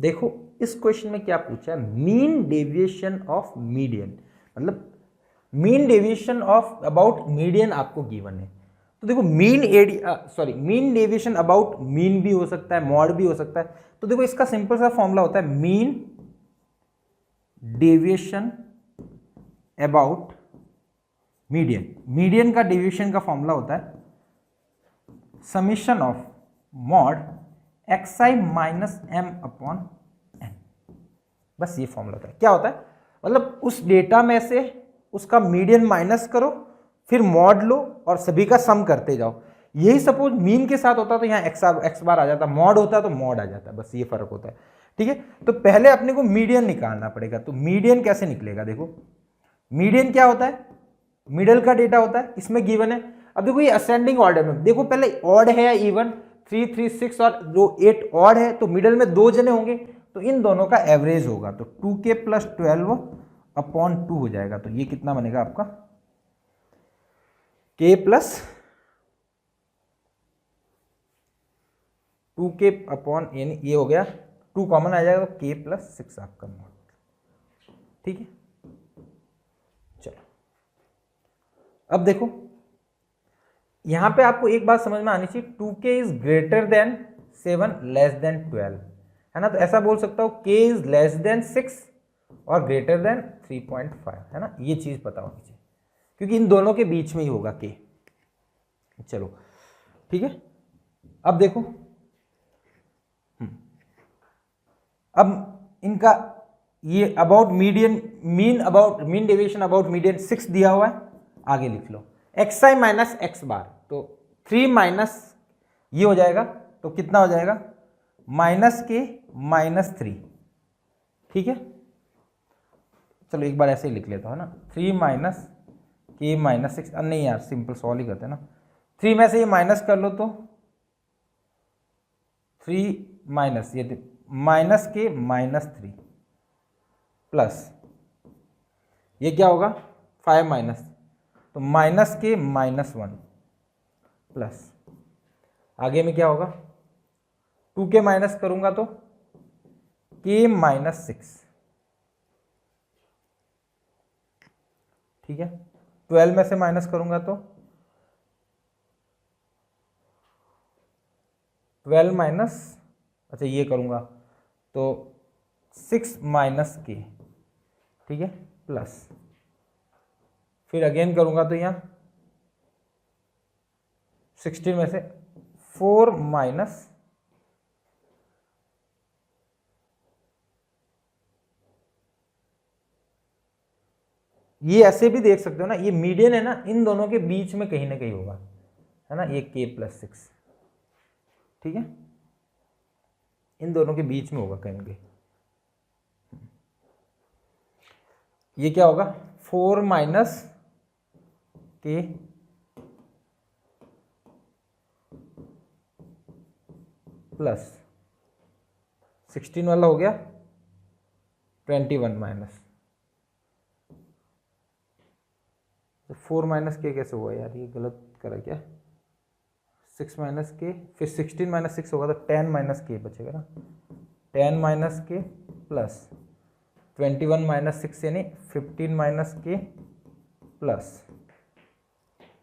देखो इस क्वेश्चन में क्या पूछा है, मीन डेविएशन ऑफ मीडियन, मतलब mean deviation of about median आपको गिवन है। तो देखो मीन डेविएशन अबाउट मीन भी हो सकता है, मॉड भी हो सकता है। तो देखो इसका सिंपल सा फॉर्मूला होता है mean deviation about median. Median का डेविएशन का फॉर्मूला होता है summation of mod xi minus M upon N. बस ये फॉर्मूला होता है। क्या होता है, मतलब उस डेटा में से उसका मीडियन माइनस करो, फिर मॉड लो और सभी का सम करते जाओ। यही सपोज मीन के साथ होता तो यहाँ एक्स बार आ जाता, मॉड होता तो मॉड आ जाता, बस ये फर्क होता है। ठीक है, तो पहले अपने को मीडियन निकालना पड़ेगा। तो मीडियन कैसे निकलेगा, देखो मीडियन क्या होता है, मिडल का डेटा होता है, इसमें गिवन है। अब देखो ये असेंडिंग ऑर्डर में, देखो पहले ऑड है या इवन, 3 3 6 और 8 ऑड है, तो मिडल में 2 जने होंगे, तो इन दोनों का एवरेज होगा, तो 2k प्लस 12 अपॉन 2 हो जाएगा। तो ये कितना बनेगा आपका, k प्लस 2k अपॉन, यानी ये हो गया 2 कॉमन आ जाएगा, तो k प्लस 6 आपका मॉड। ठीक है, चलो अब देखो यहां पे आपको एक बात समझ में आनी चाहिए, 2k is greater than 7 less than 12, है ना। तो ऐसा बोल सकता हूं k इज लेस देन 6 और ग्रेटर देन 3.5, है ना। ये चीज पता होनी चाहिए क्योंकि इन दोनों के बीच में ही होगा k। चलो ठीक है, अब देखो अब इनका ये about median, mean deviation about median 6 दिया हुआ है, आगे लिख लो xi माइनस एक्स बार, तो 3 माइनस ये हो जाएगा, तो कितना हो जाएगा माइनस के माइनस 3। ठीक है, चलो एक बार ऐसे ही लिख लेता हूँ ना, 3 माइनस के माइनस 6, नहीं यार सिंपल सॉल्व ही करते हैं ना, 3 में से ये माइनस कर लो तो 3 माइनस ये माइनस के माइनस 3 प्लस ये क्या होगा 5 माइनस, तो माइनस के माइनस 1 प्लस आगे में क्या होगा 2k माइनस करूंगा तो k माइनस 6। ठीक है, 12 में से माइनस करूंगा तो 12 माइनस, अच्छा ये करूंगा तो 6 माइनस k। ठीक है, प्लस फिर अगेन करूंगा तो यहां 16 में से 4 माइनस, ये ऐसे भी देख सकते हो ना, ये मीडियन है ना, इन दोनों के बीच में कहीं ना कहीं होगा, है ना, ये k प्लस 6। ठीक है, इन दोनों के बीच में होगा कहीं ना कहीं। ये क्या होगा 4 माइनस k प्लस 16 वाला हो गया 21 माइनस, तो 4 माइनस के कैसे हुआ यार, ये गलत करा क्या, 6 माइनस के, फिर 16 माइनस 6 होगा तो 10 माइनस के बचेगा ना, 10 माइनस के प्लस 21 माइनस 6 यानी 15 माइनस के प्लस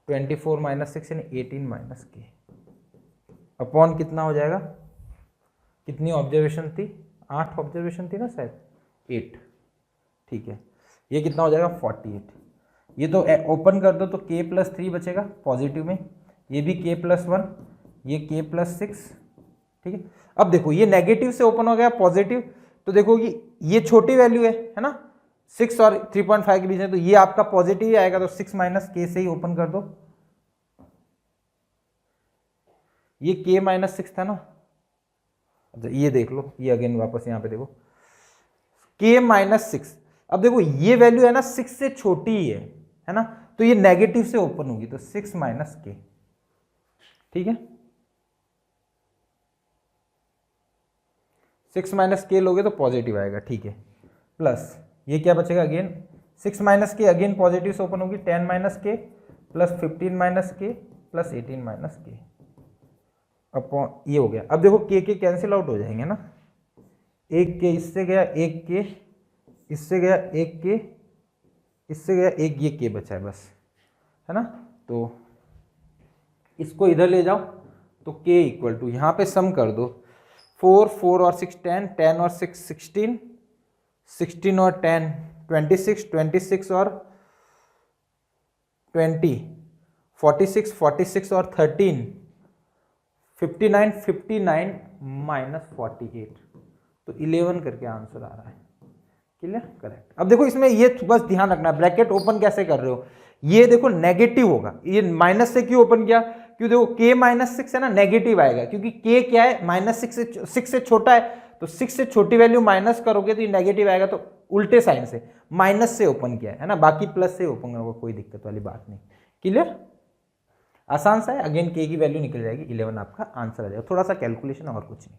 24 माइनस 6 यानी 18 माइनस के अपॉन कितना हो जाएगा, कितनी ऑब्जर्वेशन थी, 8 ऑब्जर्वेशन थी ना शायद, 8। ठीक है, ये कितना हो जाएगा 48। ये तो ओपन कर दो तो k प्लस 3 बचेगा पॉजिटिव में, ये भी k प्लस 1, ये k प्लस 6। ठीक है, अब देखो ये नेगेटिव से ओपन हो गया पॉजिटिव, तो देखो कि ये छोटी वैल्यू है ना, 6 और 3.5 के बीच में, तो ये आपका पॉजिटिव ही आएगा, तो 6 माइनस k से ही ओपन कर दो, ये k माइनस 6 था ना, अच्छा ये देख लो, ये अगेन वापस यहाँ पे देखो k माइनस 6। अब देखो ये वैल्यू है ना 6 से छोटी ही है ना, तो ये नेगेटिव से ओपन होगी, तो 6 माइनस k। ठीक है, 6 माइनस के लोगे तो पॉजिटिव आएगा। ठीक है, प्लस ये क्या बचेगा अगेन 6 माइनस के, अगेन पॉजिटिव से ओपन होगी, 10 माइनस के प्लस 15 माइनस के प्लस 18 माइनस के अपॉन ये हो गया। अब देखो के कैंसिल आउट हो जाएंगे ना, एक के, इससे गया एक के, इससे गया एक के, इससे गया एक, ये के बचा है बस, है ना। तो इसको इधर ले जाओ तो k इक्वल टू, यहाँ पे सम कर दो, 4 4 और 6 10, 10 और 6 16, 16 और 10 26, 26 और 20 46, 46 और 13 59, 59 माइनस 48, तो 11 करके आंसर आ रहा है। Clear, correct. अब देखो इसमें ये बस ध्यान रखना, ब्रैकेट ओपन कैसे कर रहे हो, ये देखो नेगेटिव होगा, ये माइनस से क्यों ओपन किया, क्यों देखो k माइनस 6 है ना, नेगेटिव आएगा, क्योंकि k क्या है, माइनस 6 से छोटा है, तो 6 से छोटी वैल्यू माइनस करोगे तो ये नेगेटिव आएगा, तो उल्टे साइन से माइनस से ओपन किया है ना, बाकी प्लस से ओपन करोगे, कोई दिक्कत वाली बात नहीं। क्लियर, आसान सा है। अगेन k की वैल्यू निकल जाएगी 11, आपका आंसर आ जाएगा, थोड़ा सा कैलकुलेशन और कुछ नहीं।